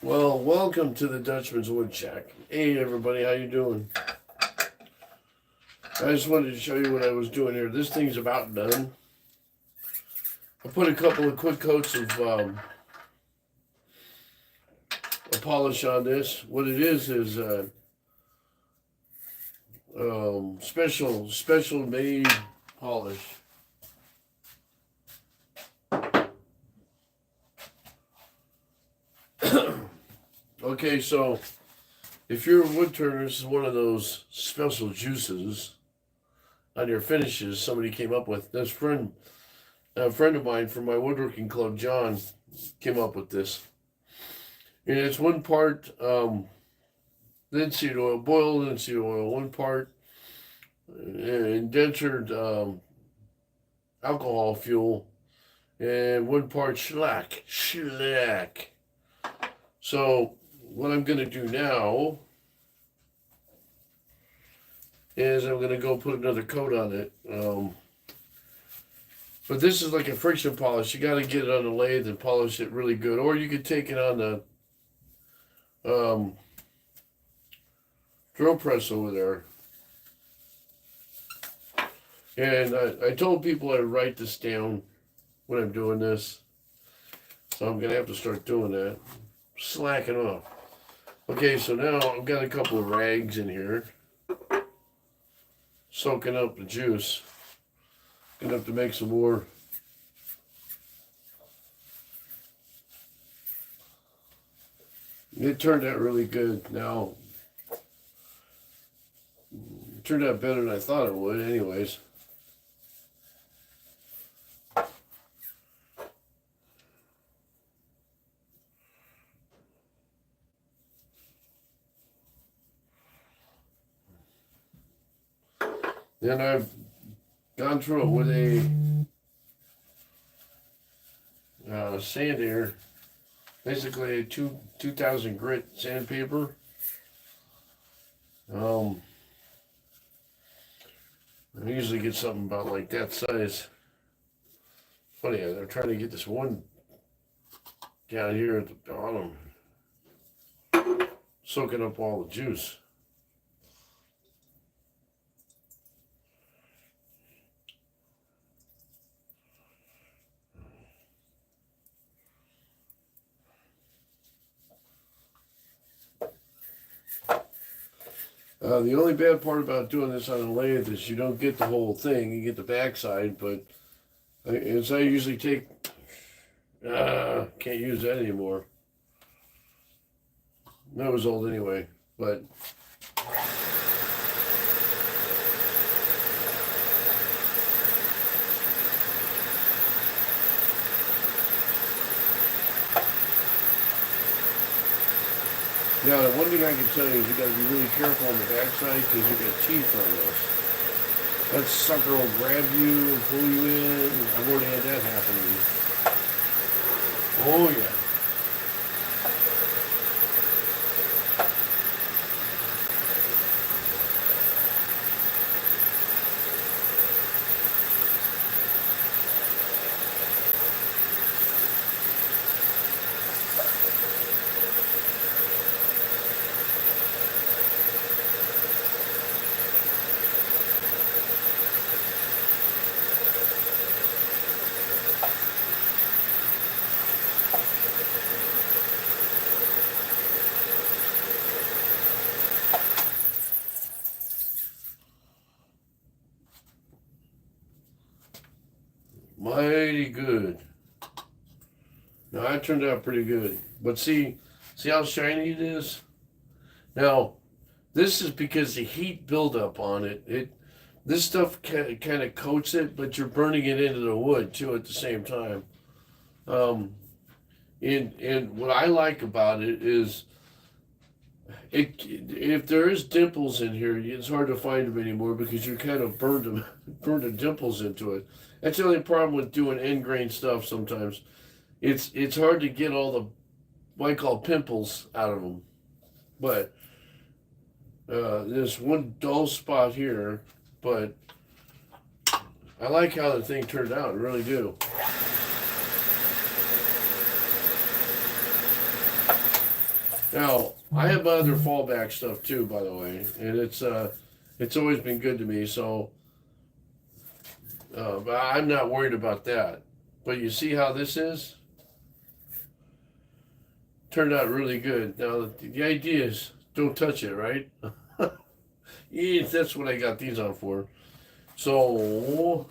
Well, welcome to the Dutchman's Wood Shack. Hey everybody, how you doing? I just wanted to show you what I was doing here. This thing's about done. I put a couple of quick coats of a polish on this. What it is special made polish. Okay, so if you're a wood turner, this is one of those special juices on your finishes somebody came up with. A friend of mine from my woodworking club, John, came up with this. And it's one part linseed oil, boiled linseed oil, one part indentured alcohol fuel, and one part shellac. So what I'm going to do now is I'm going to go put another coat on it. But this is like a friction polish. You got to get it on the lathe and polish it really good. Or you could take it on the drill press over there. And I told people I'd write this down when I'm doing this. So I'm going to have to start doing that. Slacking off. Okay, so now I've got a couple of rags in here, soaking up the juice. Gonna have to make some more. It turned out really good. Now, it turned out better than I thought it would, anyways. Then I've gone through it with a sander, basically a 2000 grit sandpaper. I usually get something about like that size. Funny, I'm trying to get this one down here at the bottom, soaking up all the juice. The only bad part about doing this on a lathe is you don't get the whole thing. You get the backside, but as I usually take, can't use that anymore. That was old anyway, but now, the one thing I can tell you is you got to be really careful on the backside because you got teeth on this. That sucker will grab you and pull you in. I've already had that happen to me. Oh, yeah. Mighty good. Now that turned out pretty good. But see how shiny it is? Now, this is because the heat buildup on it. This stuff kind of coats it, but you're burning it into the wood too at the same time. And what I like about it is if there is dimples in here, it's hard to find them anymore because you kind of burned the dimples into it. That's the only problem with doing end grain stuff sometimes. It's hard to get all the what I call pimples out of them. But there's one dull spot here, but I like how the thing turned out, I really do. Now, I have my other fallback stuff too, by the way, and it's always been good to me. So, but I'm not worried about that. But you see how this is? Turned out really good. Now, the idea is don't touch it, right? Yeah, that's what I got these on for. So,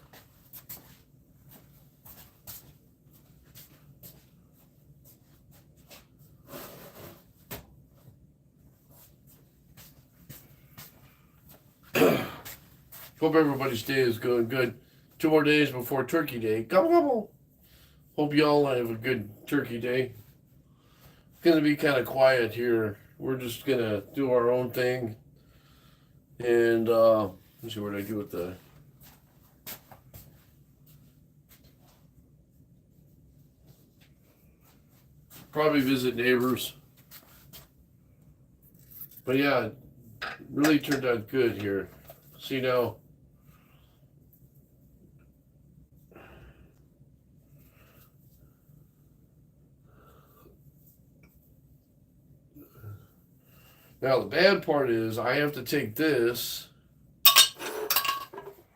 hope everybody's day is going good. 2 more days before Turkey Day. Gobble gobble. Hope y'all have a good Turkey Day. It's gonna be kind of quiet here. We're just gonna do our own thing. And let's see what I do with the. Probably visit neighbors. But yeah, it really turned out good here. See now. Now the bad part is I have to take this.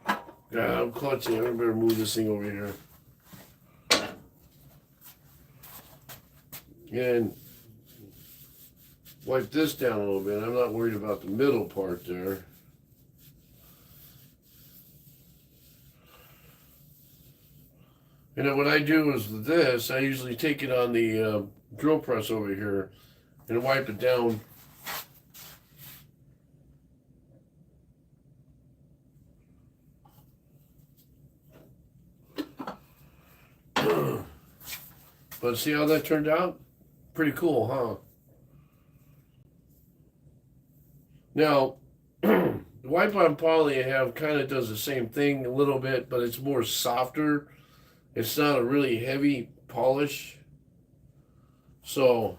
God, I'm clutching. I better move this thing over here. And wipe this down a little bit. I'm not worried about the middle part there. And then what I do is with this, I usually take it on the drill press over here and wipe it down. But see how that turned out? Pretty cool, huh? Now, the wipe on poly I have kind of does the same thing a little bit, but it's more softer. It's not a really heavy polish. So,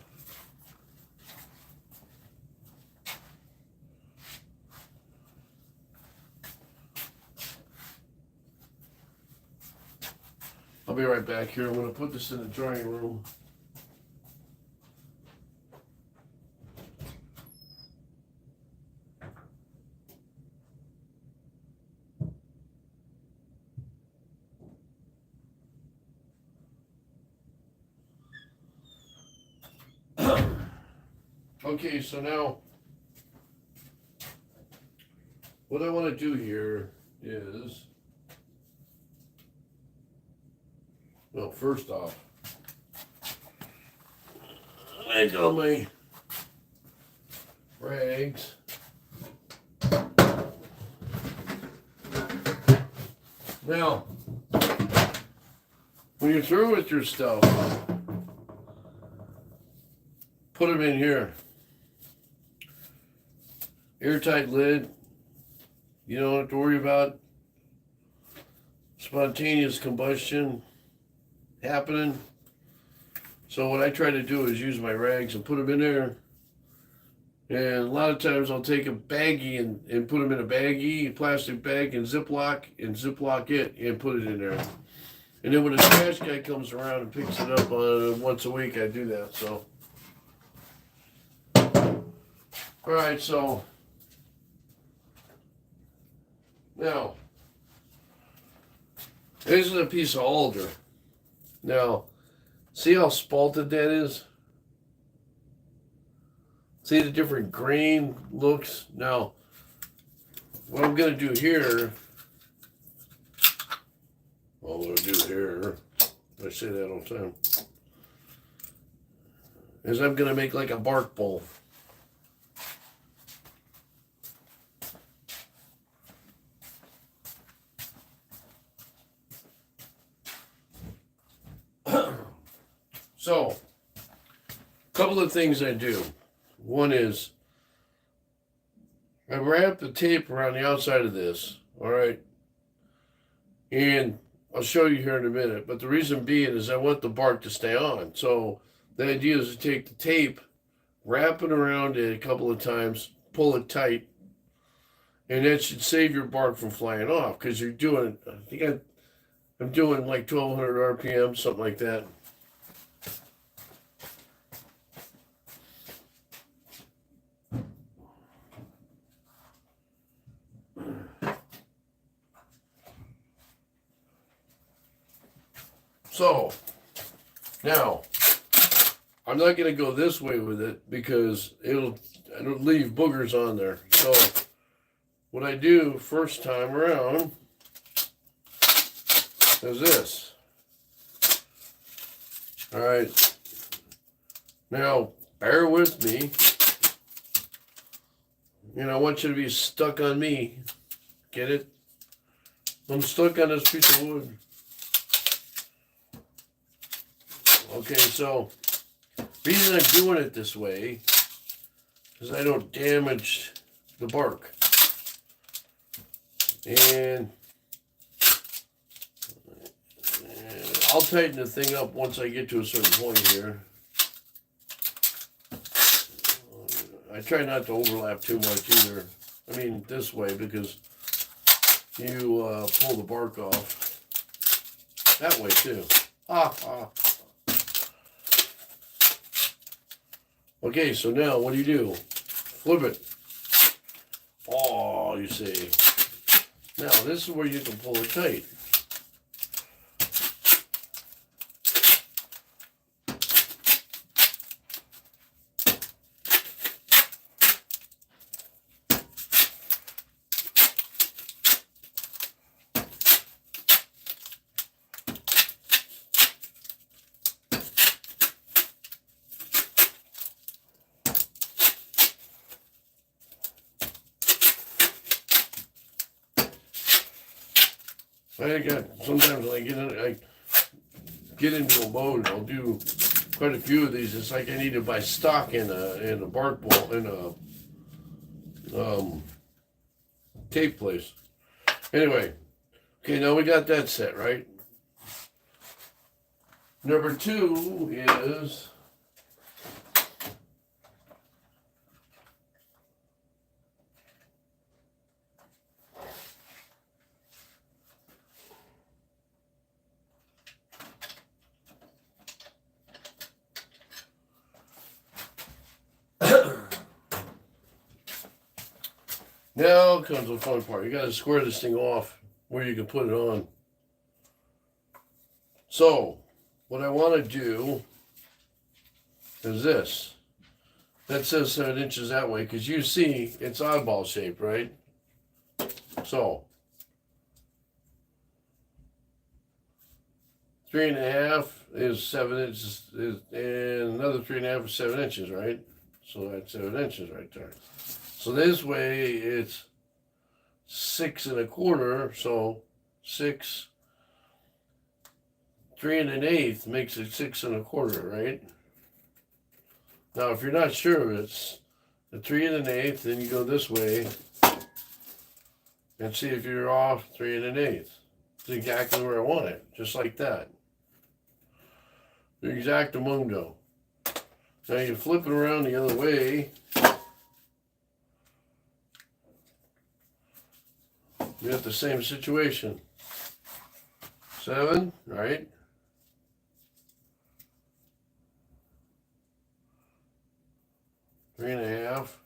I'll be right back here. I'm going to put this in the drying room. Okay, so now what I want to do here is, well, first off, I got my rags. Now, when you're through with your stuff, put them in here. Airtight lid. You don't have to worry about spontaneous combustion happening. So what I try to do is use my rags and put them in there. And a lot of times I'll take a baggie and put them in a baggie, a plastic bag, and Ziploc it and put it in there. And then when the trash guy comes around and picks it up once a week, I do that. So, all right, so now this is a piece of alder. Now, see how spalted that is? See the different grain looks? Now, what I'm going to do here, I say that all the time, is I'm going to make like a bark bowl. So, a couple of things I do. One is I wrap the tape around the outside of this, all right? And I'll show you here in a minute, but the reason being is I want the bark to stay on. So the idea is to take the tape, wrap it around it a couple of times, pull it tight, and that should save your bark from flying off because you're doing, I think I'm doing like 1200 RPM, something like that. So now I'm not going to go this way with it because it'll leave boogers on there. So what I do first time around is this. All right. Now bear with me. I want you to be stuck on me. Get it? I'm stuck on this piece of wood. Okay, so reason I'm doing it this way is I don't damage the bark. And I'll tighten the thing up once I get to a certain point here. I try not to overlap too much either. I mean, this way, because you pull the bark off. That way, too. Okay, so now what do? Flip it. Oh, you see. Now, this is where you can pull it tight. Sometimes when I get into a mode, I'll do quite a few of these. It's like I need to buy stock in a bark ball, in a tape place. Anyway, okay, now we got that set, right? Number 2 is now comes the fun part. You got to square this thing off where you can put it on. So, what I want to do is this. That says 7 inches that way, because you see it's oddball shaped, right? So, 3.5 is 7 inches, and another 3.5 is 7 inches, right? So that's 7 inches right there. So this way it's 6 1/4, so 6, 3 1/8 makes it 6 1/4, right? Now if you're not sure it's the 3 1/8, then you go this way and see if you're off 3 1/8. It's exactly where I want it, just like that. The exactamundo. Now you flip it around the other way. You have the same situation. 7, right? Three and a half.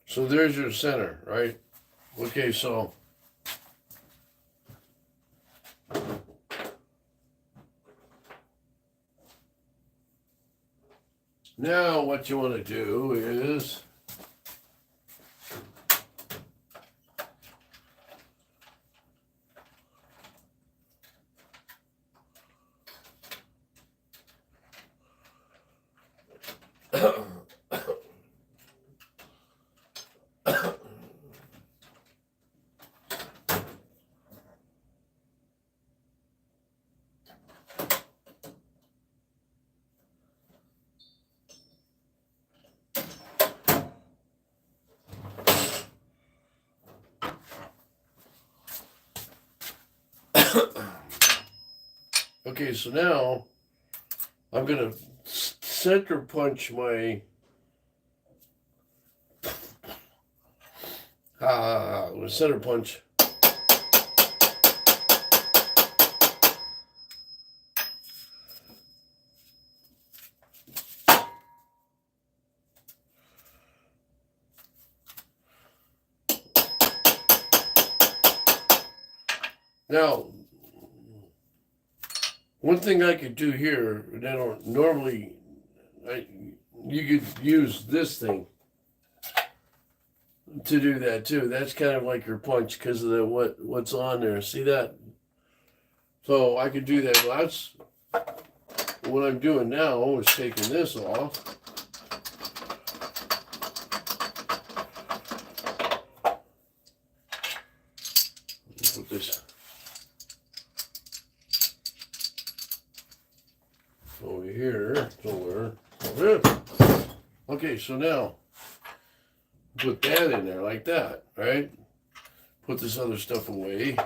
So there's your center, right? Okay, so now what you want to do is okay, so now I'm going to center punch my With center punch. Now, one thing I could do here, that normally, you could use this thing to do that too. That's kind of like your punch because of the what's on there. See that? So I could do that. Well, that's what I'm doing now is taking this off. Put this over here somewhere. Okay, so now put that in there like that, right? Put this other stuff away.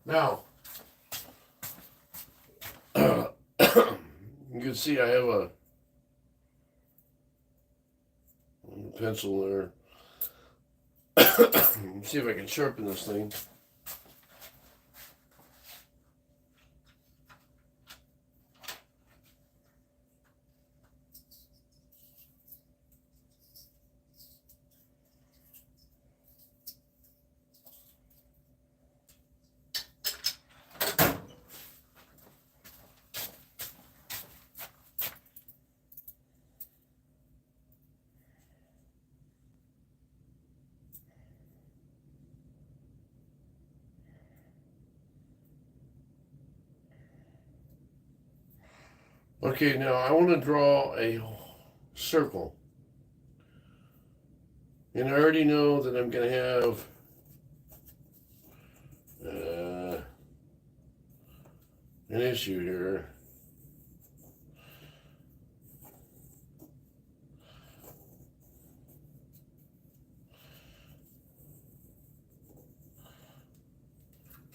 Now, you can see I have a pencil there. See if I can sharpen this thing. Okay, now I want to draw a circle. And I already know that I'm going to have an issue here.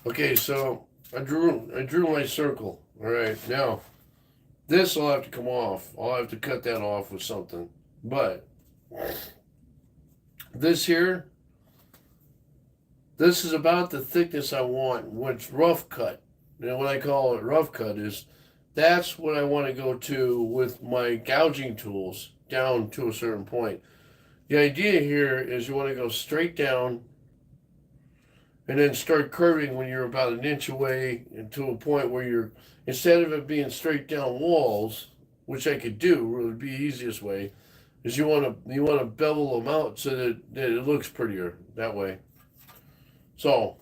Okay, so I drew my circle. All right, now this will have to come off. I'll have to cut that off with something. But this here, this is about the thickness I want, which rough cut. And what I call it rough cut is that's what I want to go to with my gouging tools down to a certain point. The idea here is you want to go straight down and then start curving when you're about an inch away and to a point where you're, instead of it being straight down walls, which I could do, would be the easiest way, is you want to bevel them out so that it looks prettier that way. So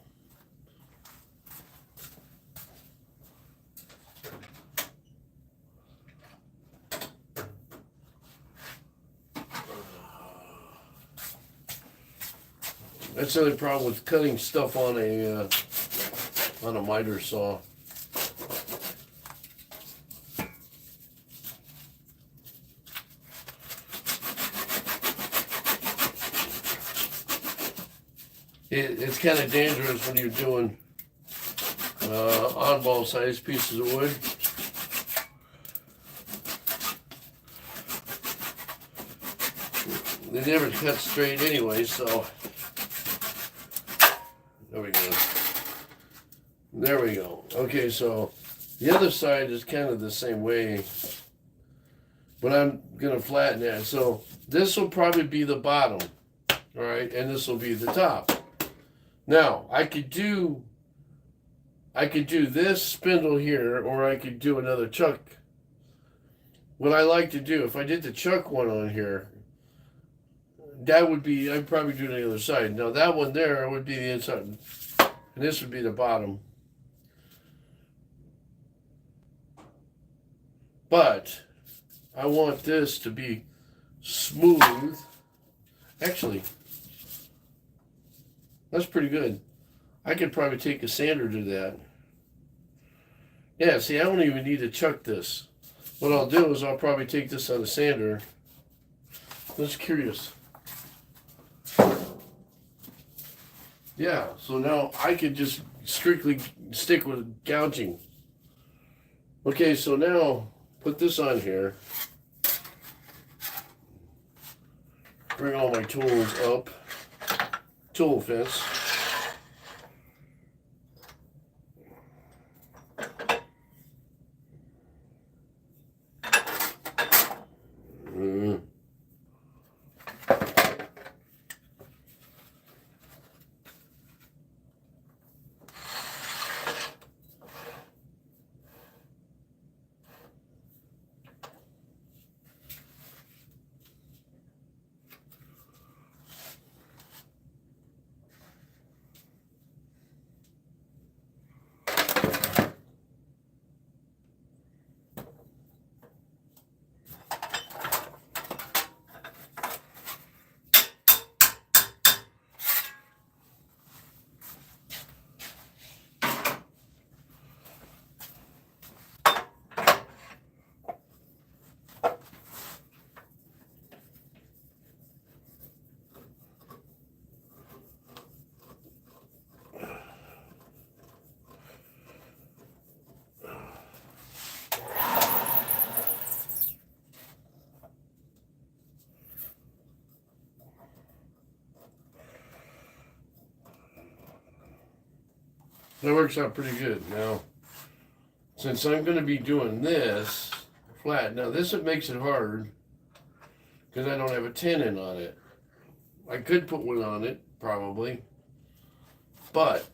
that's the only problem with cutting stuff on a miter saw. It's kind of dangerous when you're doing oddball sized pieces of wood. They never cut straight anyway, so there we go. There we go. Okay, so the other side is kind of the same way, but I'm going to flatten that. So this will probably be the bottom, all right, and this will be the top. Now, I could do this spindle here, or I could do another chuck. What I like to do, if I did the chuck one on here, that would be, I'd probably do it on the other side. Now that one there would be the inside, and this would be the bottom. But I want this to be smooth. Actually, that's pretty good. I could probably take a sander to that. Yeah, see, I don't even need to chuck this. What I'll do is I'll probably take this on a sander. That's curious. Yeah, so now I could just strictly stick with gouging. Okay, so now put this on here. Bring all my tools up. Tool fence. That works out pretty good. Now, since I'm going to be doing this flat, now this makes it hard because I don't have a tenon on it. I could put one on it, probably, but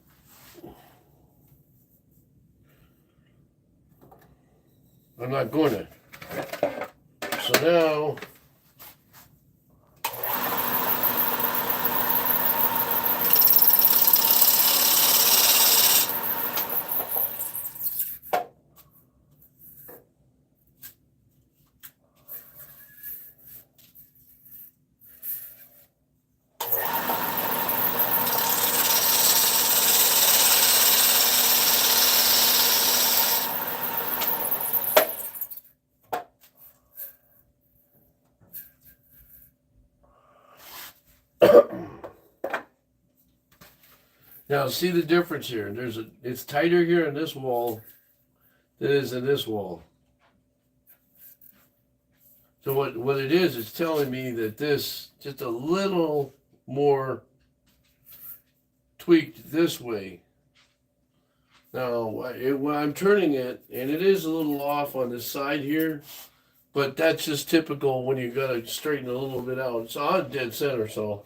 I'm not going to. So now, now see the difference here. It's tighter here in this wall than it is in this wall. So what it is, it's telling me that this just a little more tweaked this way. Now, when I'm turning it, and it is a little off on this side here, but that's just typical when you gotta straighten a little bit out. It's on dead center, so.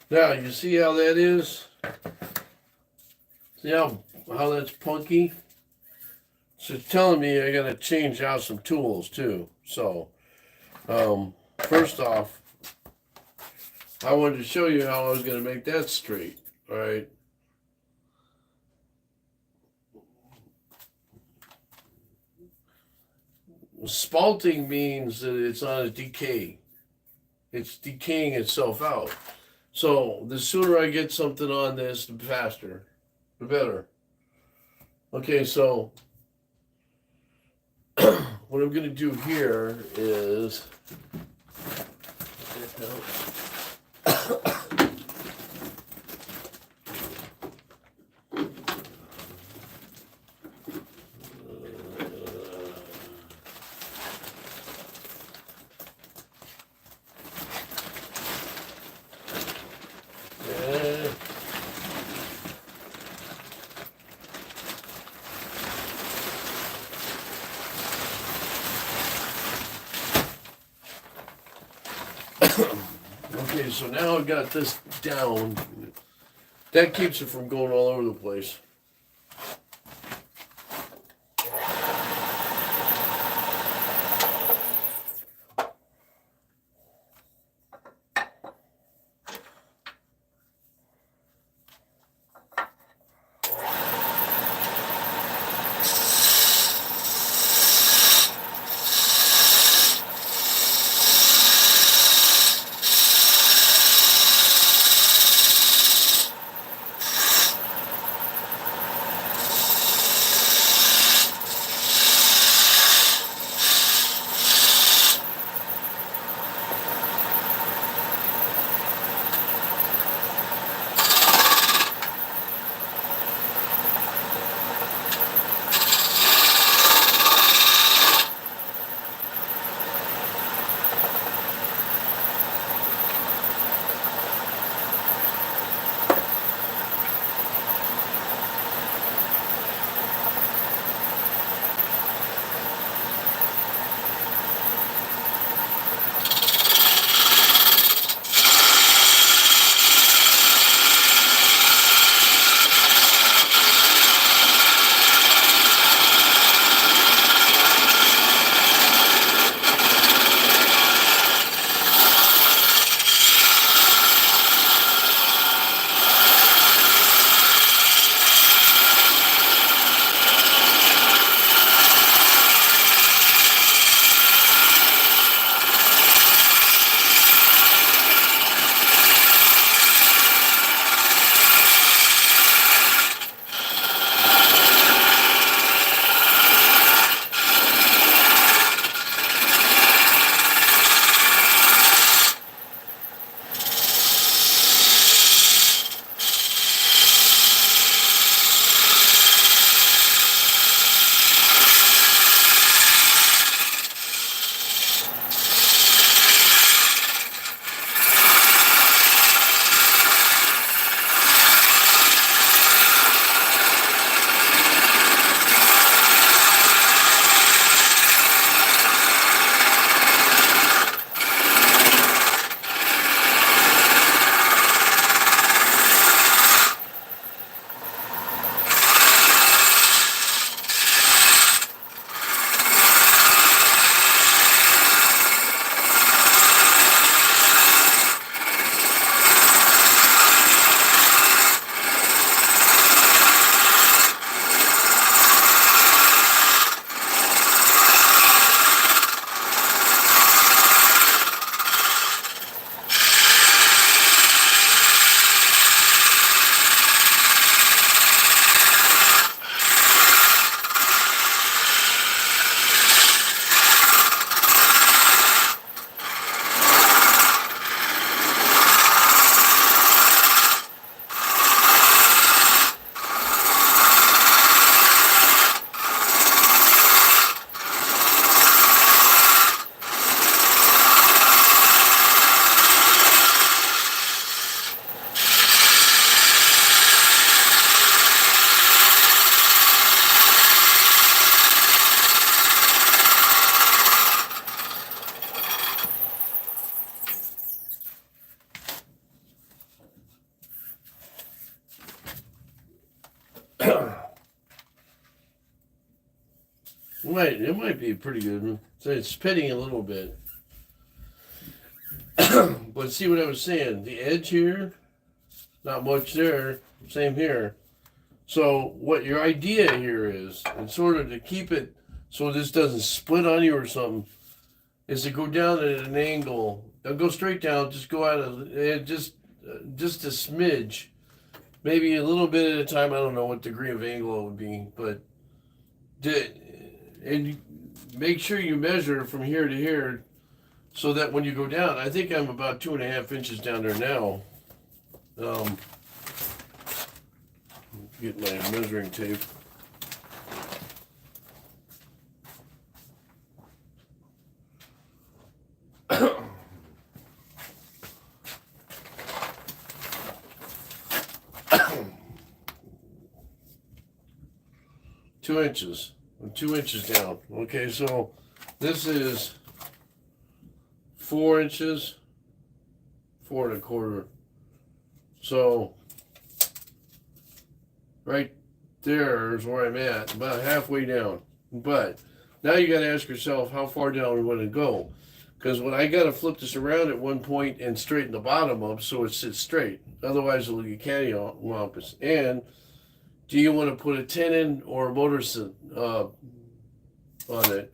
Now, you see how that is? See how that's punky? So it's telling me I gotta change out some tools too. So, first off, I wanted to show you how I was gonna make that straight, all right? Spalting means that it's on a decay. It's decaying itself out. So the sooner I get something on this, the faster, the better. Okay, so what I'm going to do here is okay, so now I've got this down. That keeps it from going all over the place. It might be pretty good. So it's pitting a little bit. But see what I was saying? The edge here, not much there. Same here. So what your idea here is, in sort of to keep it so this doesn't split on you or something, is to go down at an angle. Don't go straight down. Just go out of it. Just a smidge, maybe a little bit at a time. I don't know what degree of angle it would be, but and make sure you measure from here to here so that when you go down, I think I'm about 2.5 inches down there now. Get my measuring tape. Two inches. I'm 2 inches down. Okay, so this is 4 inches, 4 1/4. So right there is where I'm at, about halfway down. But now you got to ask yourself, how far down we want to go? Because when I got to flip this around at one point and straighten the bottom up so it sits straight. Otherwise, it'll get cattywampus. And do you want to put a tenon or a motor on it,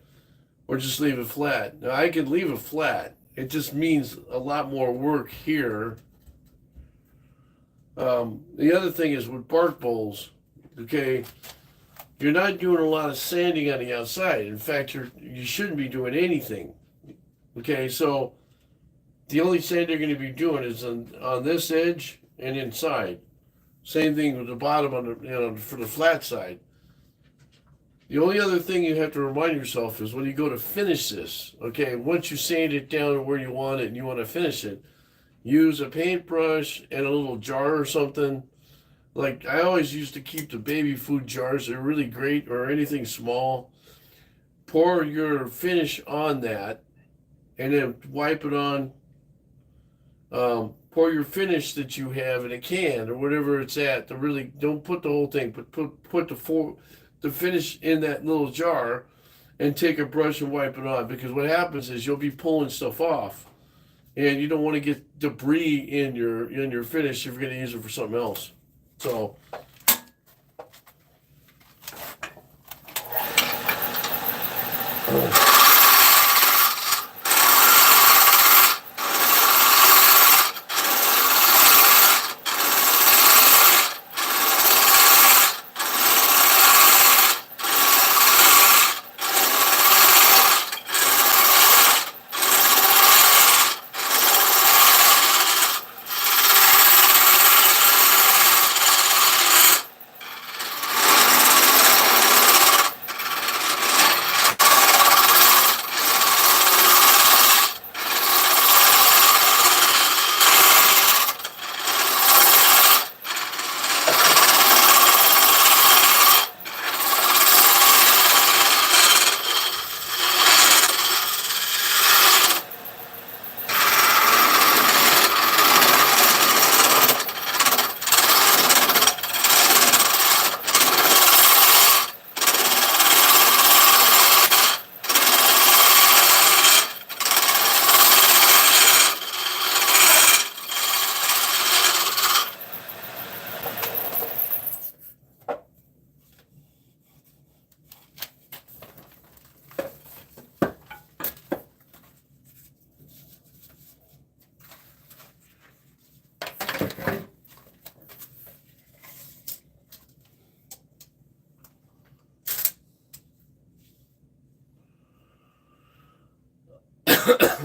or just leave it flat? Now, I could leave it flat. It just means a lot more work here. The other thing is with bark bowls, okay, you're not doing a lot of sanding on the outside. In fact, you shouldn't be doing anything. Okay, so the only sand you're going to be doing is on this edge and inside. Same thing with the bottom on the for the flat side. The only other thing you have to remind yourself is when you go to finish this, okay, once you sand it down to where you want it and you want to finish it, use a paintbrush and a little jar or something. Like I always used to keep the baby food jars. They're really great, or anything small. Pour your finish on that and then wipe it on. Pour your finish that you have in a can or whatever it's at. Really don't put the whole thing, but put the finish in that little jar, and take a brush and wipe it on. Because what happens is you'll be pulling stuff off, and you don't want to get debris in your finish if you're going to use it for something else. So.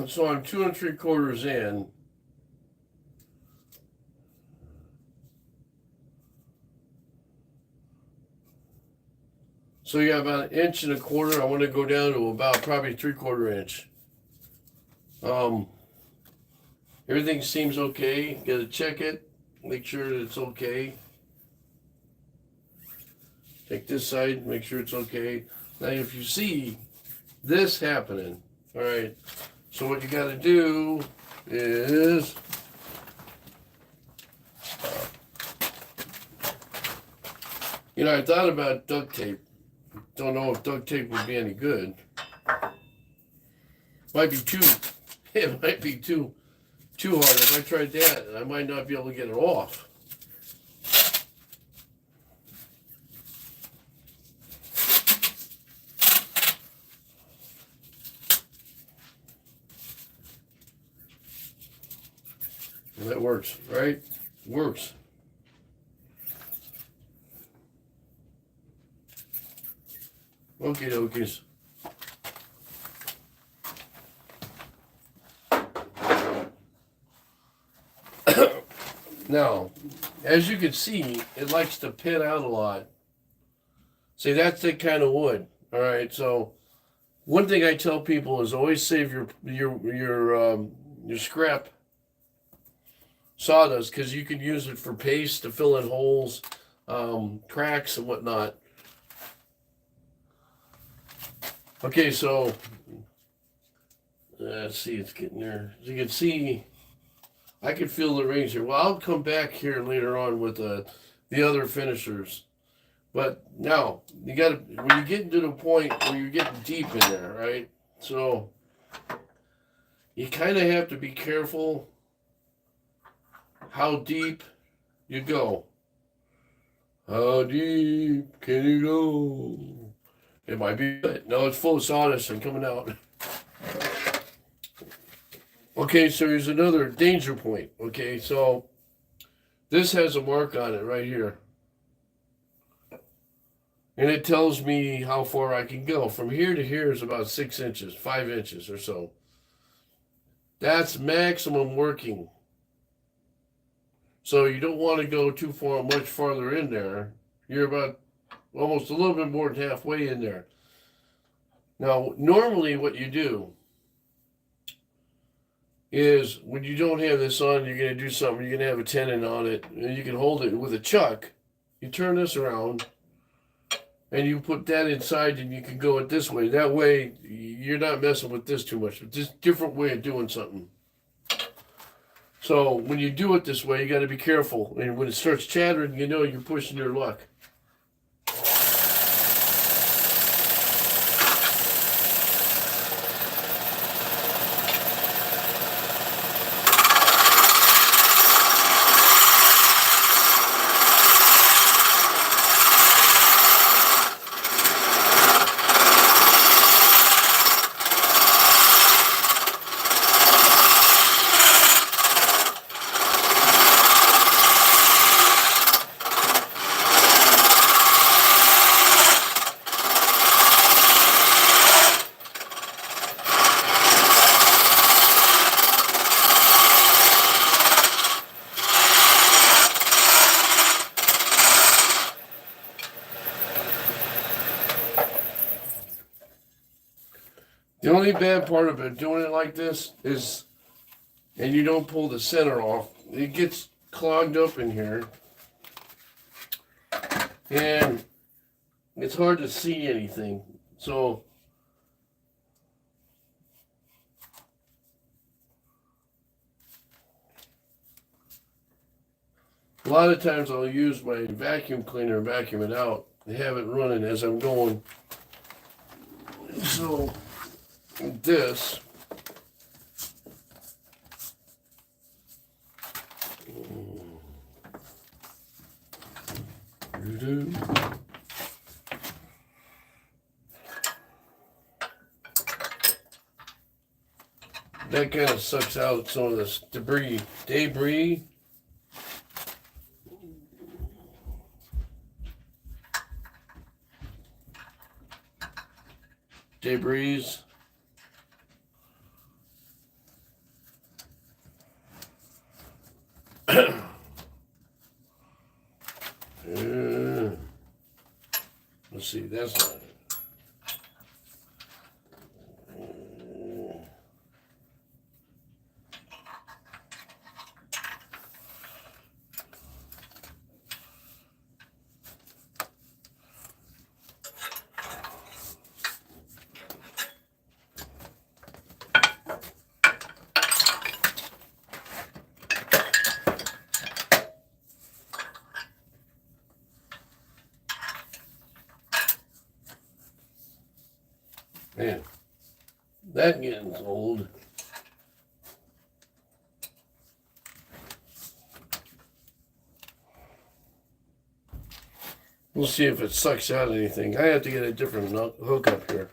So I'm 2 3/4 in. So you got about 1.25 inches. I want to go down to about probably 3/4 inch. Everything seems okay. Got to check it, make sure that it's okay. Take this side, make sure it's okay. Now, if you see this happening, all right. So what you got to do is I thought about duct tape. Don't know if duct tape would be any good. It might be too hard. If I tried that, I might not be able to get it off. And that works, right? Works. Okay, dokies. Now, as you can see, it likes to pin out a lot. See, that's the kind of wood. All right, so one thing I tell people is always save your scrap sawdust, because you can use it for paste to fill in holes, cracks, and whatnot. Okay, so let's see, it's getting there. As you can see, I can feel the rings here. Well, I'll come back here later on with the other finishers. But now, you got to, when you get to the point where you're getting deep in there, right? So, you kind of have to be careful how deep you go. How deep can you go? It might be good. No, it's full of sawdust and coming out. Okay, so here's another danger point. Okay, so this has a mark on it right here. And it tells me how far I can go. From here to here is about 6 inches, 5 inches or so. That's maximum working. So you don't want to go too far, much farther in there. You're about almost a little bit more than halfway in there. Now, normally what you do is when you don't have this on, you're going to do something, you're going to have a tenon on it, and you can hold it with a chuck. You turn this around, and you put that inside, and you can go it this way. That way, you're not messing with this too much. It's just a different way of doing something. So when you do it this way, you got to be careful. And when it starts chattering, you know you're pushing your luck. The only bad part of it, doing it like this, is, and you don't pull the center off, it gets clogged up in here. And it's hard to see anything. So, a lot of times I'll use my vacuum cleaner, vacuum it out, and have it running as I'm going. So, this that kind of sucks out some of this debris. Let's see, that's not it. Man, that getting old. We'll see if it sucks out anything. I have to get a different hook up here.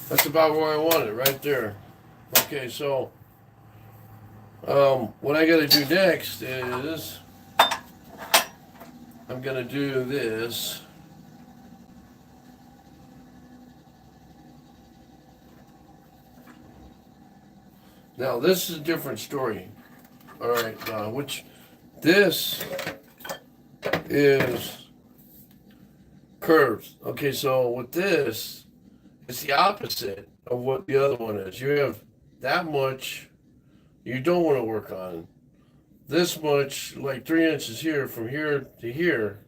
That's about where I want it, right there. Okay, so what I got to do next is I'm going to do this. Now, this is a different story. All right, which this is curves. Okay, so with this, it's the opposite of what the other one is. You have that much you don't want to work on. This much, like 3 inches here, from here to here,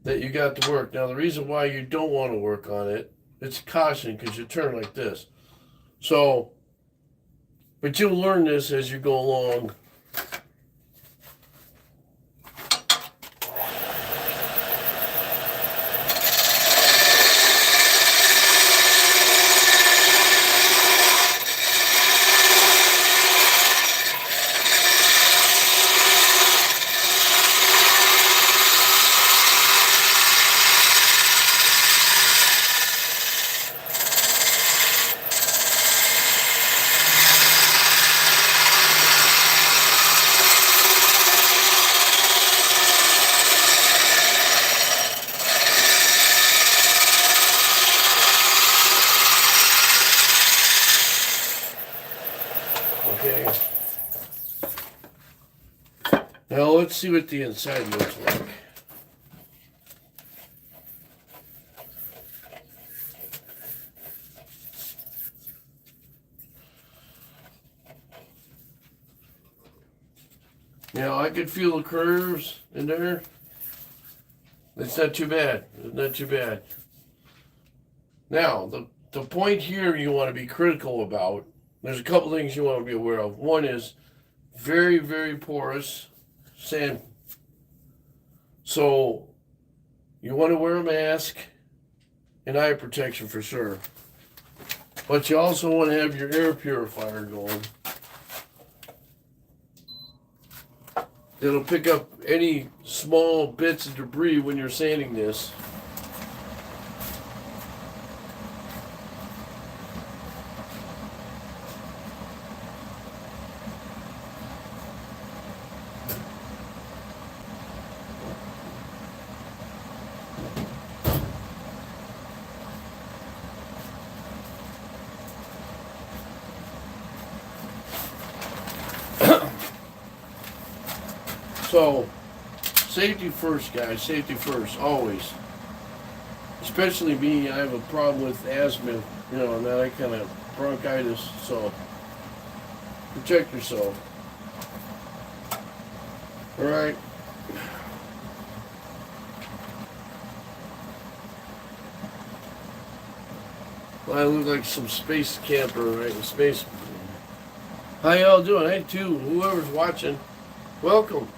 that you got to work. Now, the reason why you don't want to work on it, it's caution because you turn like this. So, but you'll learn this as you go along. Okay. Now let's see what the inside looks like. Now I could feel the curves in there. It's not too bad. It's not too bad. Now, the point here you want to be critical about, there's a couple things you want to be aware of. One is very, very porous sand. So you want to wear a mask and eye protection for sure. But you also want to have your air purifier going. It'll pick up any small bits of debris when you're sanding this. So, safety first, guys. Safety first, always. Especially me, I have a problem with asthma, and that kind of bronchitis, so protect yourself. Alright? Well, I look like some space camper, right? Space. How y'all doing? Hey, too. Whoever's watching, welcome.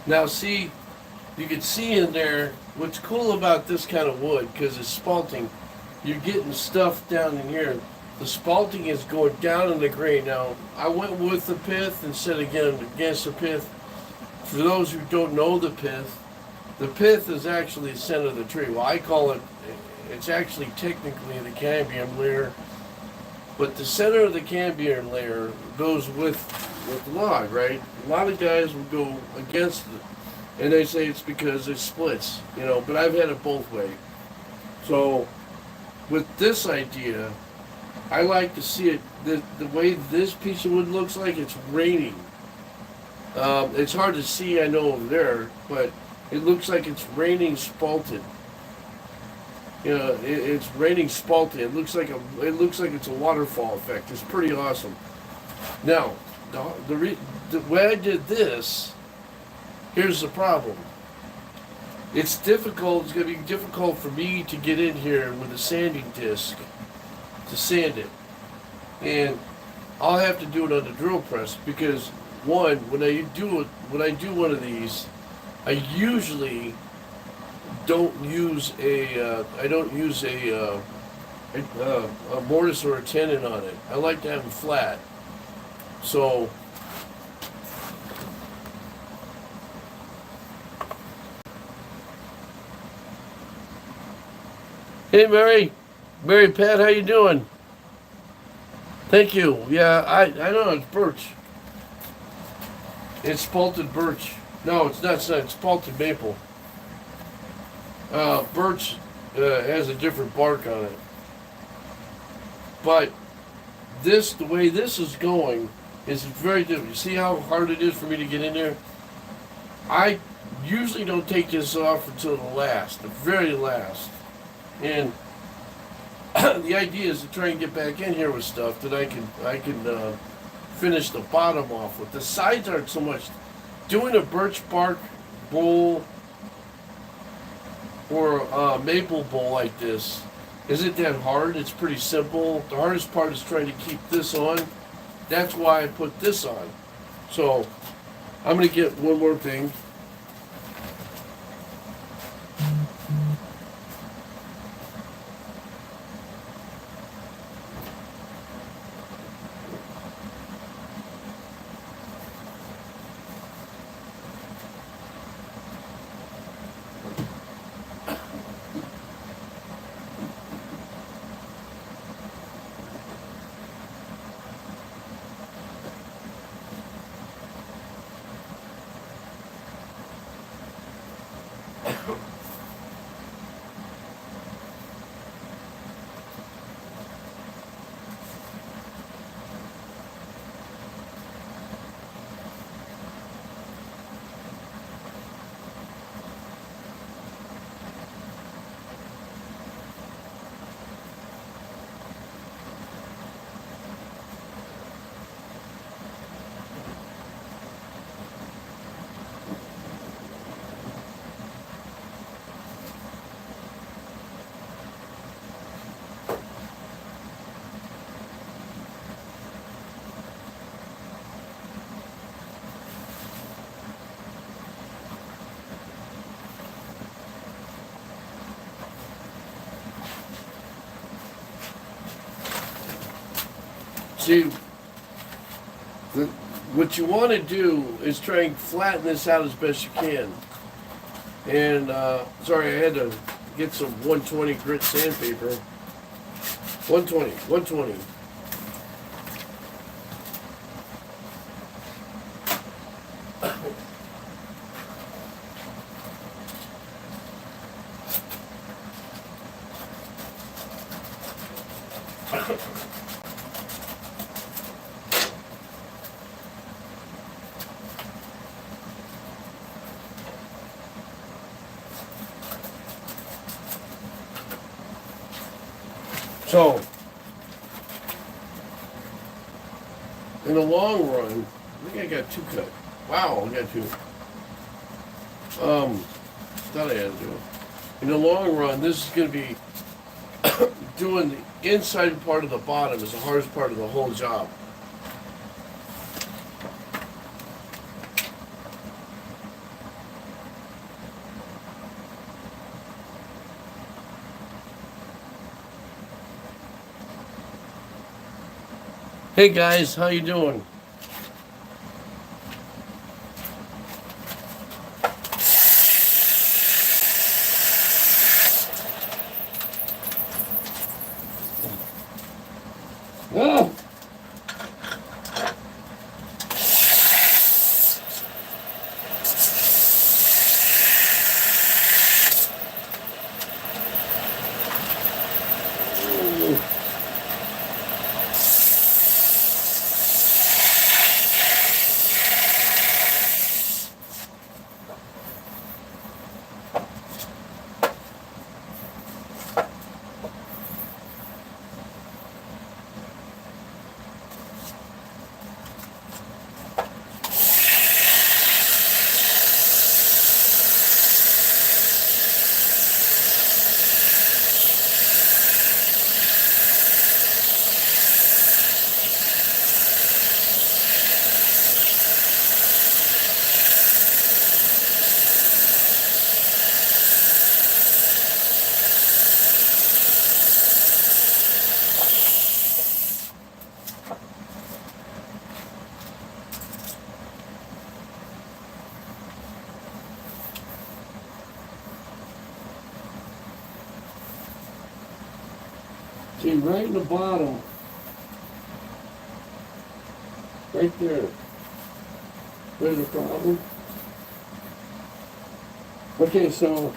Now see, you can see in there, what's cool about this kind of wood, because it's spalting, you're getting stuff down in here. The spalting is going down in the grain. Now, I went with the pith instead of getting against the pith. For those who don't know the pith is actually the center of the tree. Well, I call it, it's actually technically the cambium layer, but the center of the cambium layer goes with the log, right? A lot of guys will go against it, and they say it's because it splits, but I've had it both ways. So, with this idea, I like to see it, the way this piece of wood looks like it's raining. It's hard to see, I know, over there, but it looks like it's raining spalted. It's raining spalted. It looks like it's a waterfall effect. It's pretty awesome. Now, the way I did this, here's the problem. It's difficult. It's going to be difficult for me to get in here with a sanding disc to sand it, and I'll have to do it on the drill press because when I do one of these, I usually don't use a mortise or a tenon on it. I like to have them flat. So Hey, Mary Pat, how you doing? Thank you. Yeah, I know it's birch. It's spalted birch. No, it's not. It's spalted maple. Birch has a different bark on it. But the way this is going, is very different. You see how hard it is for me to get in there? I usually don't take this off until the very last. And the idea is to try and get back in here with stuff that I can finish the bottom off with. The sides aren't so much. Doing a birch bark bowl or a maple bowl like this isn't that hard. It's pretty simple. The hardest part is trying to keep this on. That's why I put this on. So I'm going to get one more thing. See, what you want to do is try and flatten this out as best you can. And sorry, I had to get some 120 grit sandpaper. 120, 120. So, in the long run, I think I got two cut. Wow, I got two. Thought I had to do it. In the long run, this is going to be doing the inside part of the bottom is the hardest part of the whole job. Hey guys, how you doing? Whoa! See, right in the bottom, right there, there's a problem. Okay, so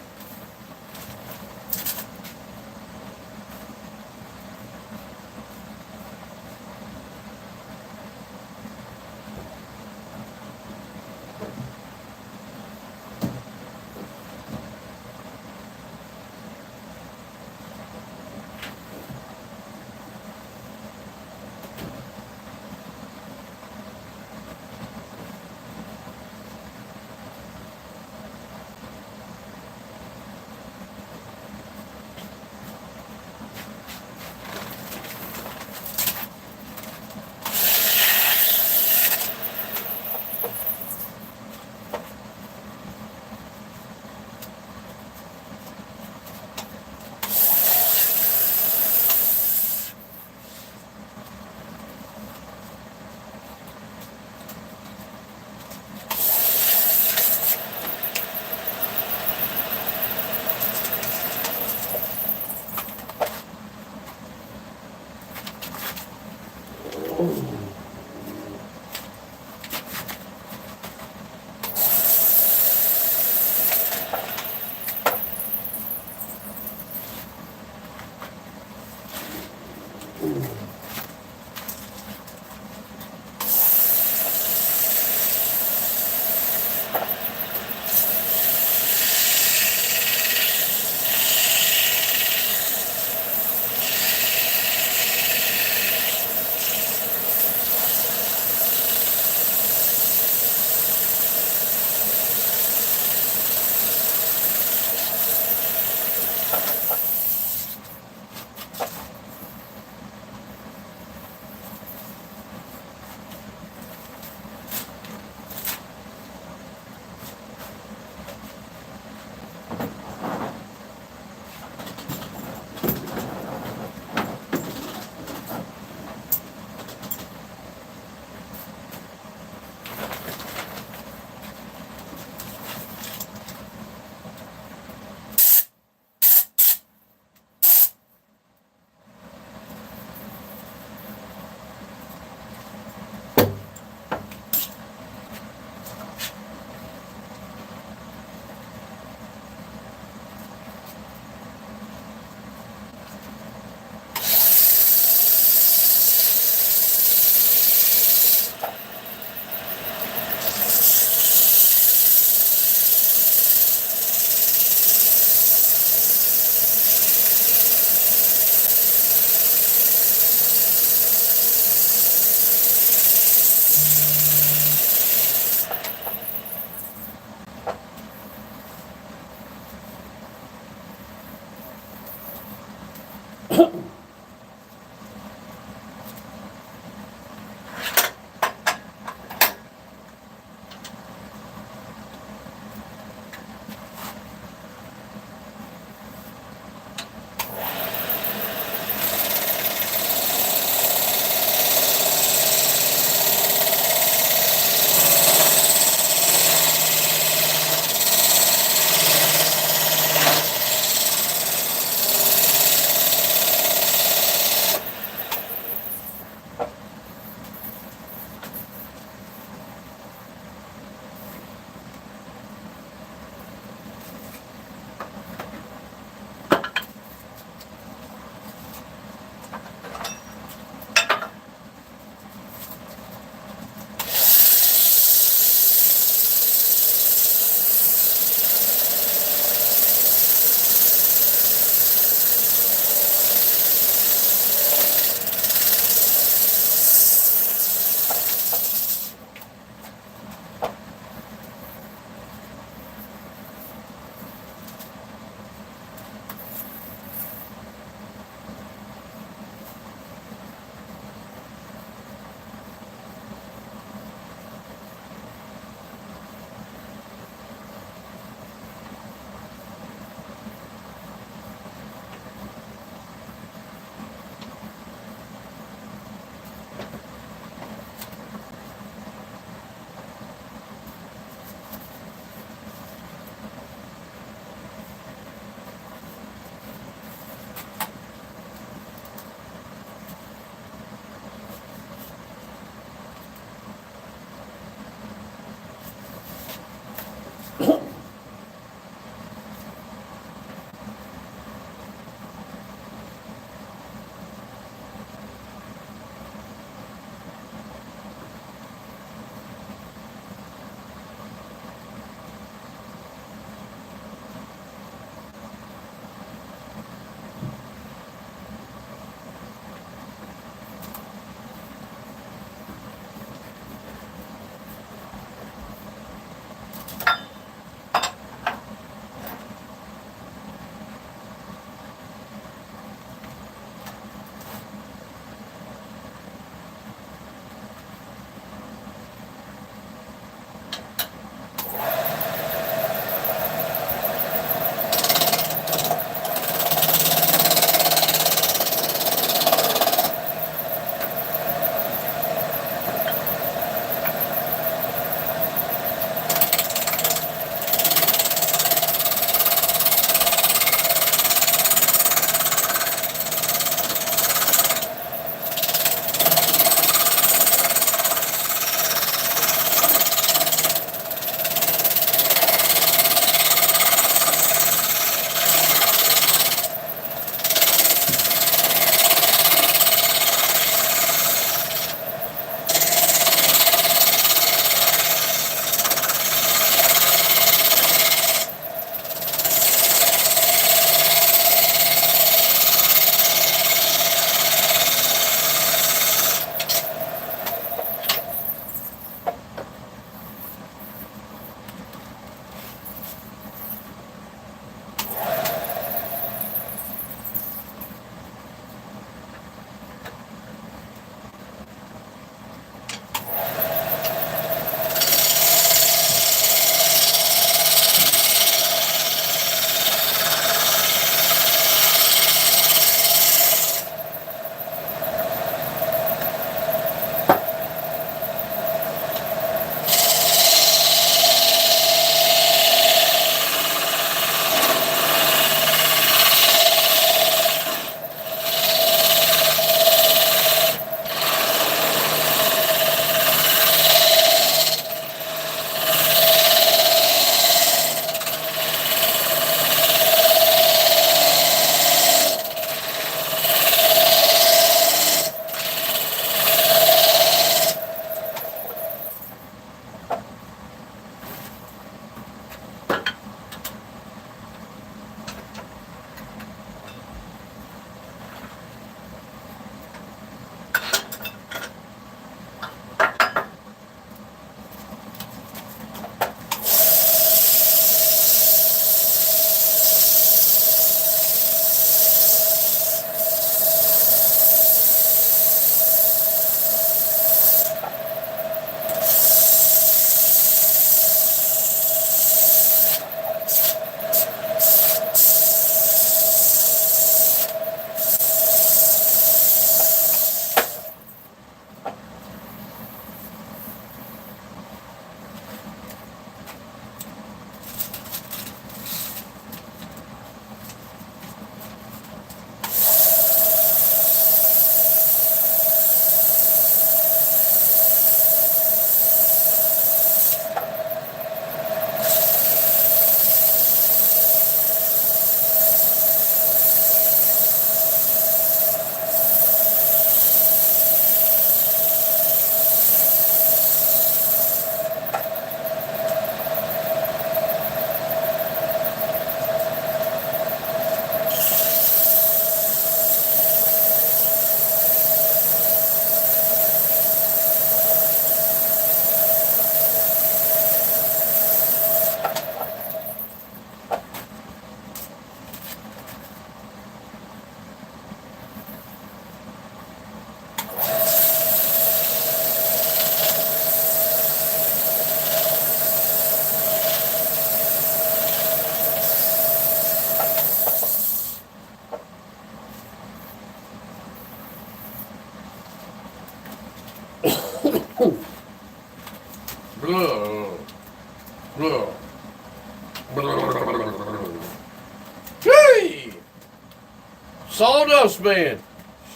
Sawdust Man.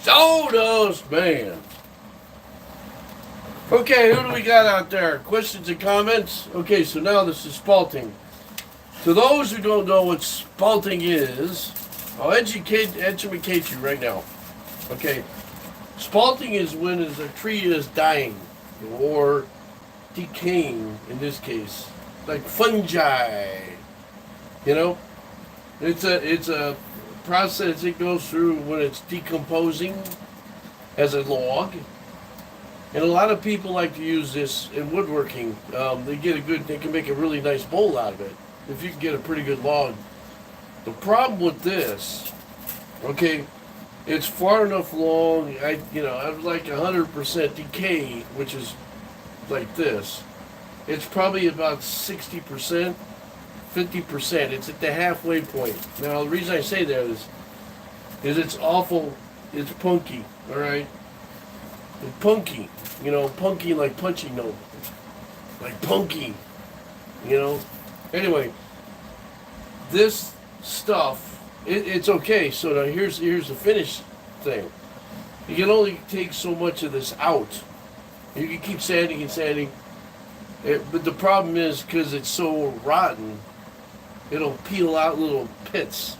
Sawdust Man. Okay, who do we got out there? Questions and comments? Okay, so now this is spalting. To those who don't know what spalting is, I'll educate you right now. Okay, spalting is when a tree is dying or decaying in this case, like fungi. You know, it's a process it goes through when it's decomposing as a log. And a lot of people like to use this in woodworking. They can make a really nice bowl out of it if you can get a pretty good log. The problem with this, okay, it's far enough along. I was like 100% decay, which is like this. It's probably about 60%, 50%. It's at the halfway point. Now the reason I say that is it's awful. It's punky. All right, it's punky. Punky like punching note, like punky. Anyway, this stuff, it's okay. So now here's the finish thing. You can only take so much of this out. You can keep sanding and sanding, but the problem is because it's so rotten, it'll peel out little pits.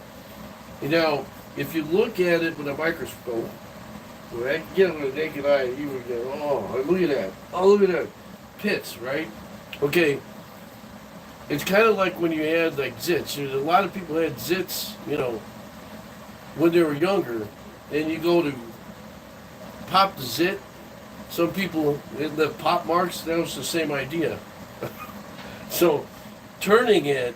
If you look at it with a microscope, when I can get it with a naked eye, you would go, oh, look at that. Oh, look at that. Pits, right? Okay. It's kind of like when you had like zits. A lot of people had zits, when they were younger. And you go to pop the zit. Some people, the pop marks, that was the same idea. So turning it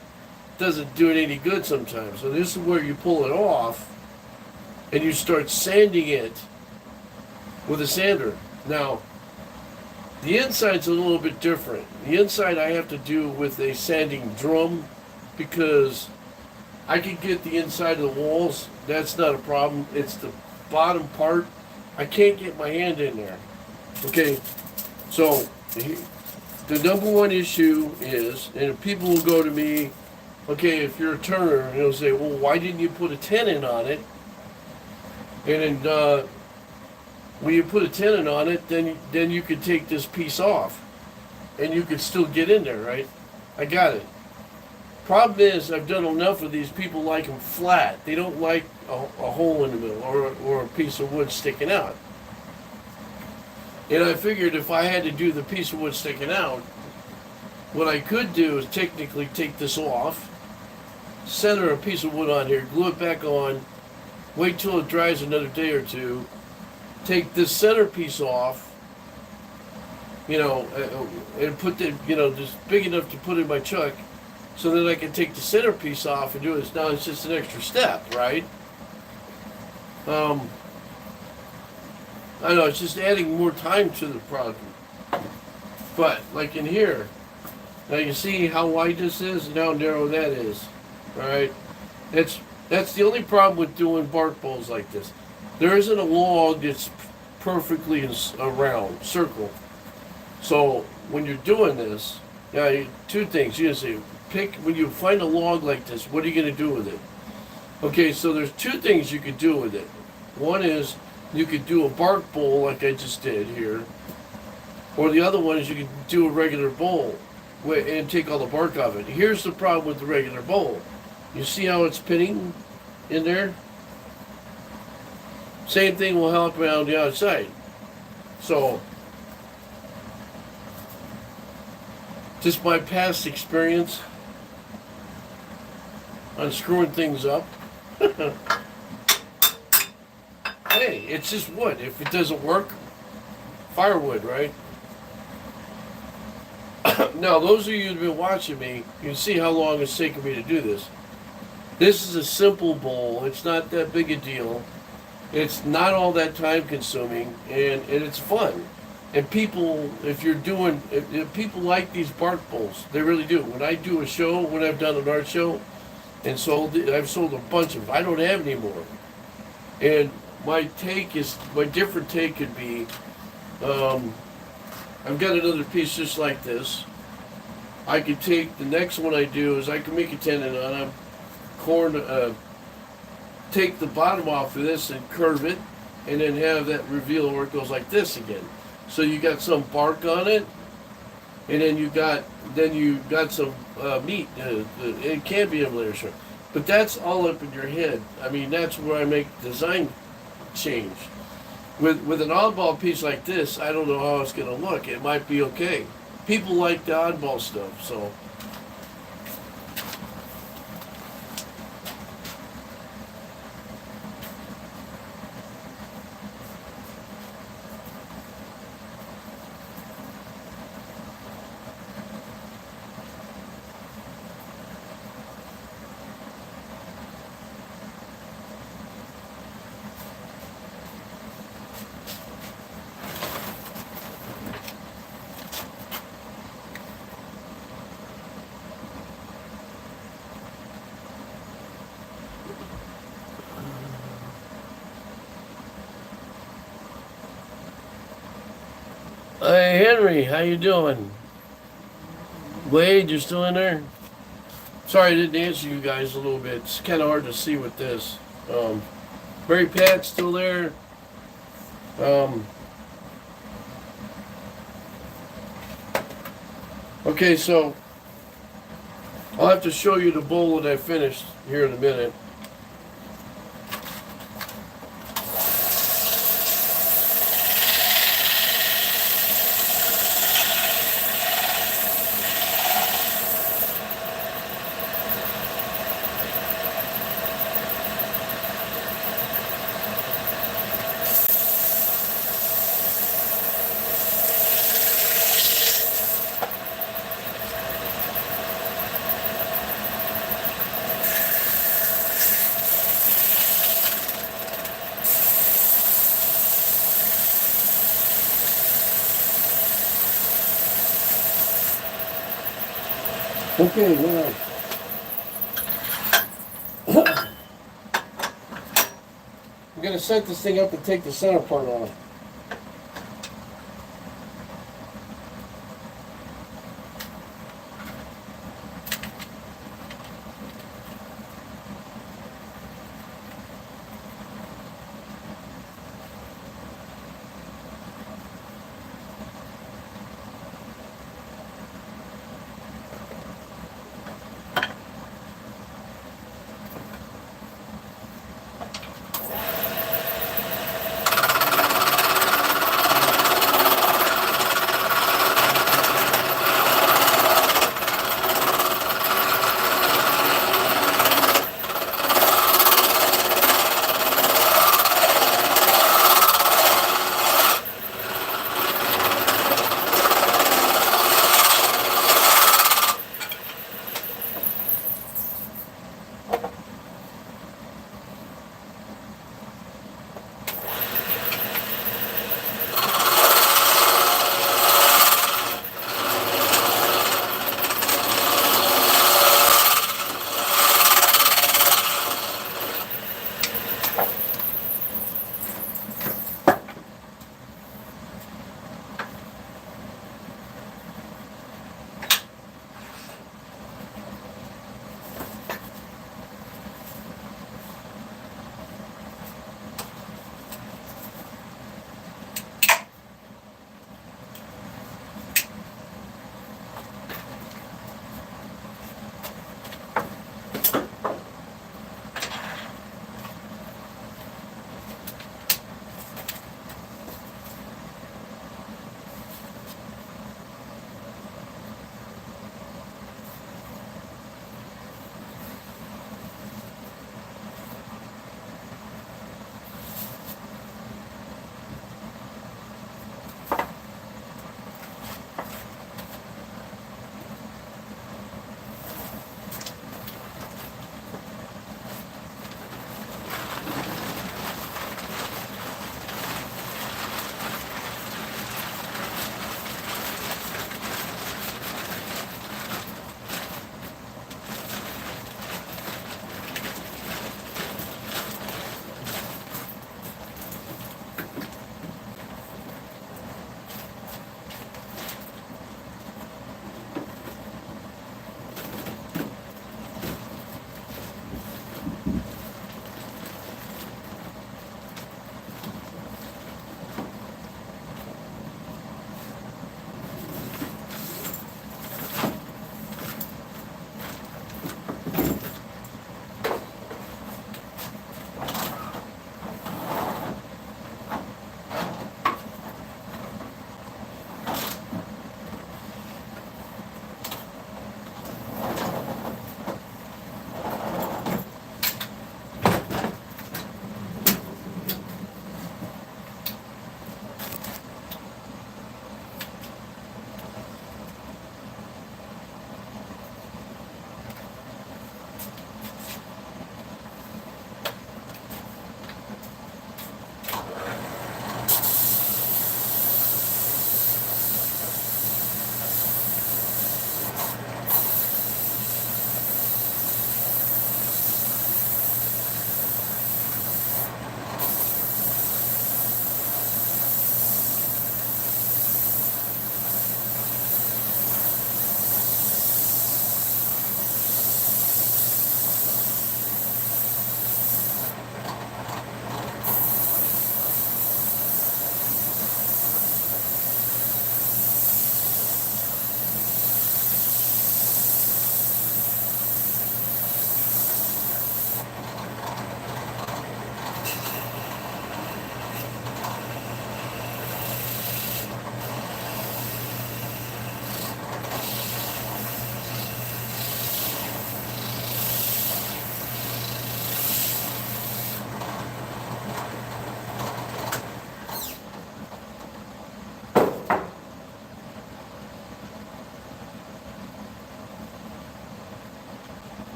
doesn't do it any good sometimes. So this is where you pull it off and you start sanding it with a sander. Now, the inside's a little bit different. The inside I have to do with a sanding drum because I can get the inside of the walls. That's not a problem. It's the bottom part. I can't get my hand in there. Okay, so the number one issue is, and people will go to me, okay, if you're a turner, and they'll say, well, why didn't you put a tenon on it? And then when you put a tenon on it, then you could take this piece off, and you could still get in there, right? I got it. Problem is, I've done enough of these. People like them flat. They don't like a hole in the middle or a piece of wood sticking out. And I figured if I had to do the piece of wood sticking out, what I could do is technically take this off, center a piece of wood on here, glue it back on, wait till it dries another day or two, take this center piece off, and put the, just big enough to put in my chuck, so that I can take the center piece off and do this. Now it's just an extra step, right? I know, it's just adding more time to the project. But, like in here, now you see how wide this is and how narrow that is. Alright? That's the only problem with doing bark bowls like this. There isn't a log that's perfectly a round circle. So, when you're doing this, two things. You're going to say, when you find a log like this, what are you going to do with it? Okay, so there's two things you could do with it. One is, you could do a bark bowl like I just did here. Or the other one is you could do a regular bowl and take all the bark off it. Here's the problem with the regular bowl. You see how it's pinning in there? Same thing will happen on the outside. So, just my past experience on screwing things up. Hey, it's just wood. If it doesn't work, firewood, right? Now, those of you who've been watching me, you can see how long it's taken me to do this. This is a simple bowl. It's not that big a deal. It's not all that time consuming, and it's fun. And people, if people like these bark bowls, they really do. When I do a show, when I've done an art show, and I've sold a bunch of them. I don't have any more. And my different take could be, I've got another piece just like this. I could take, the next one I do is I can make a tenon on a take the bottom off of this and curve it, and then have that reveal where it goes like this again. So you got some bark on it, and then you got some meat. It can be a layer shrimp, but that's all up in your head. I mean, that's where I make design change. With an oddball piece like this, I don't know how it's gonna look. It might be okay. People like the oddball stuff, so. Hey Henry, how you doing? Wade, you're still in there? Sorry I didn't answer you guys a little bit. It's kind of hard to see with this. Mary Pat's still there. Okay, so I'll have to show you the bowl that I finished here in a minute. Okay, now I'm gonna set this thing up and take the center part off.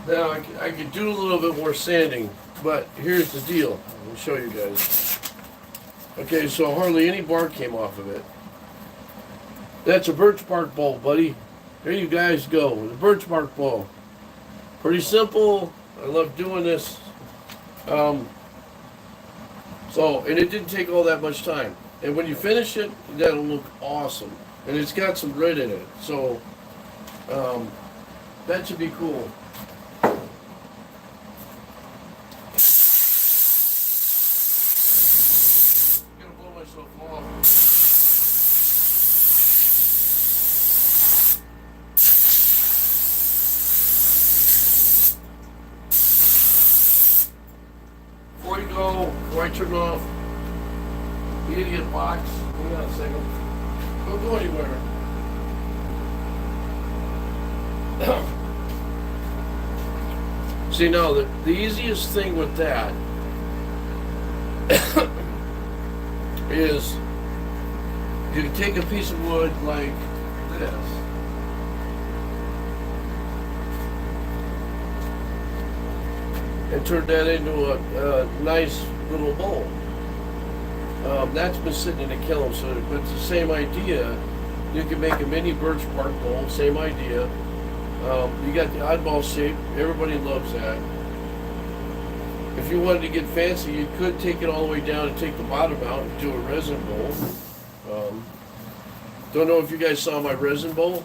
Now I could do a little bit more sanding, but here's the deal. Let me show you guys. Okay, so hardly any bark came off of it. That's a birch bark bowl, buddy. There you guys go, the birch bark bowl. Pretty simple. I love doing this. And it didn't take all that much time. And when you finish it, that'll look awesome. And it's got some grit in it, so that should be cool. I'm gonna blow myself off. Before you go, before I turn off the idiot box, hang on a second. Don't go anywhere. See, now the easiest thing with that is you take a piece of wood like this. And turn that into a nice little bowl. That's been sitting in a kiln, so but it's the same idea. You can make a mini birch bark bowl, same idea. You got the oddball shape, everybody loves that. If you wanted to get fancy, you could take it all the way down and take the bottom out and do a resin bowl. Don't know if you guys saw my resin bowl.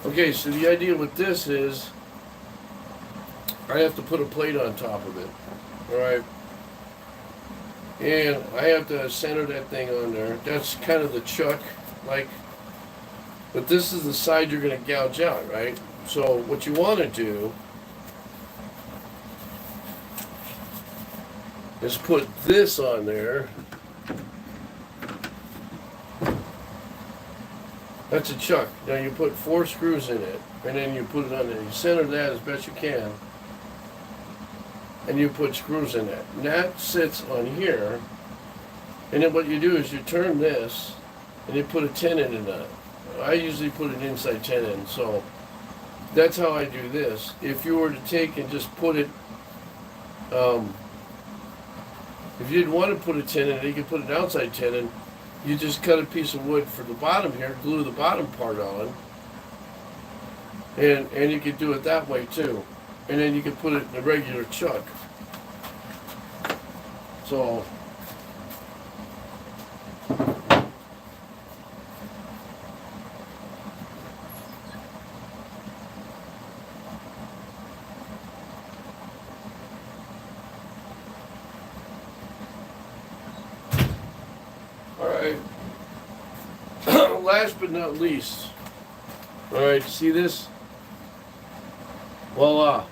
Okay, so the idea with this is I have to put a plate on top of it, alright? And I have to center that thing on there. That's kind of the chuck, like, but this is the side you're going to gouge out, right? So what you want to do is put this on there. That's a chuck. Now you put 4 screws in it, and then you put it on there. You center that as best you can, and you put screws in it. And that sits on here, and then what you do is you turn this, and you put a tenon in it. I usually put an inside tenon, so that's how I do this. If you were to take and just put it, if you didn't want to put a tenon, you could put an outside tenon. You just cut a piece of wood for the bottom here, glue the bottom part on, and you could do it that way too. And then you could put it in a regular chuck. So, last but not least, all right, see this? Voila.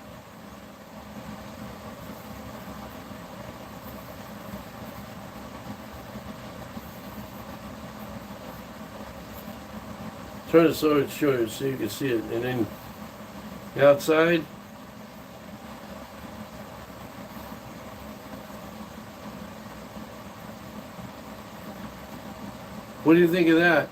Try to show you so you can see it. And then the outside. What do you think of that?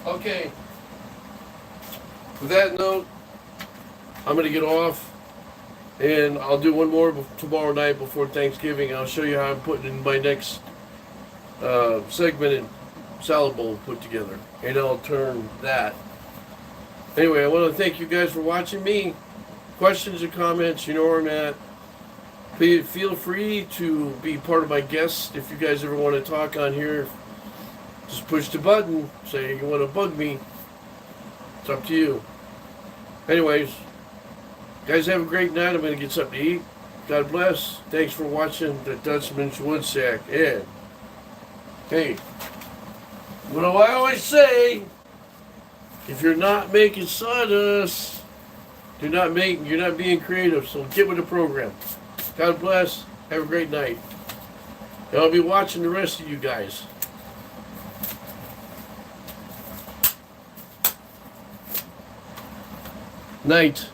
Okay, with that note, I'm going to get off, and I'll do one more tomorrow night before Thanksgiving. I'll show you how I'm putting in my next segmented salad bowl put together, and I'll turn that. Anyway, I want to thank you guys for watching me. Questions or comments, you know where I'm at. Please feel free to be part of my guests if you guys ever want to talk on here. Just push the button, say you want to bug me. It's up to you. Anyways, guys, have a great night. I'm going to get something to eat. God bless. Thanks for watching the Dutchmans Woodsack. And, hey, what do I always say? If you're not making sawdust, you're not being creative. So get with the program. God bless. Have a great night. And I'll be watching the rest of you guys. Night.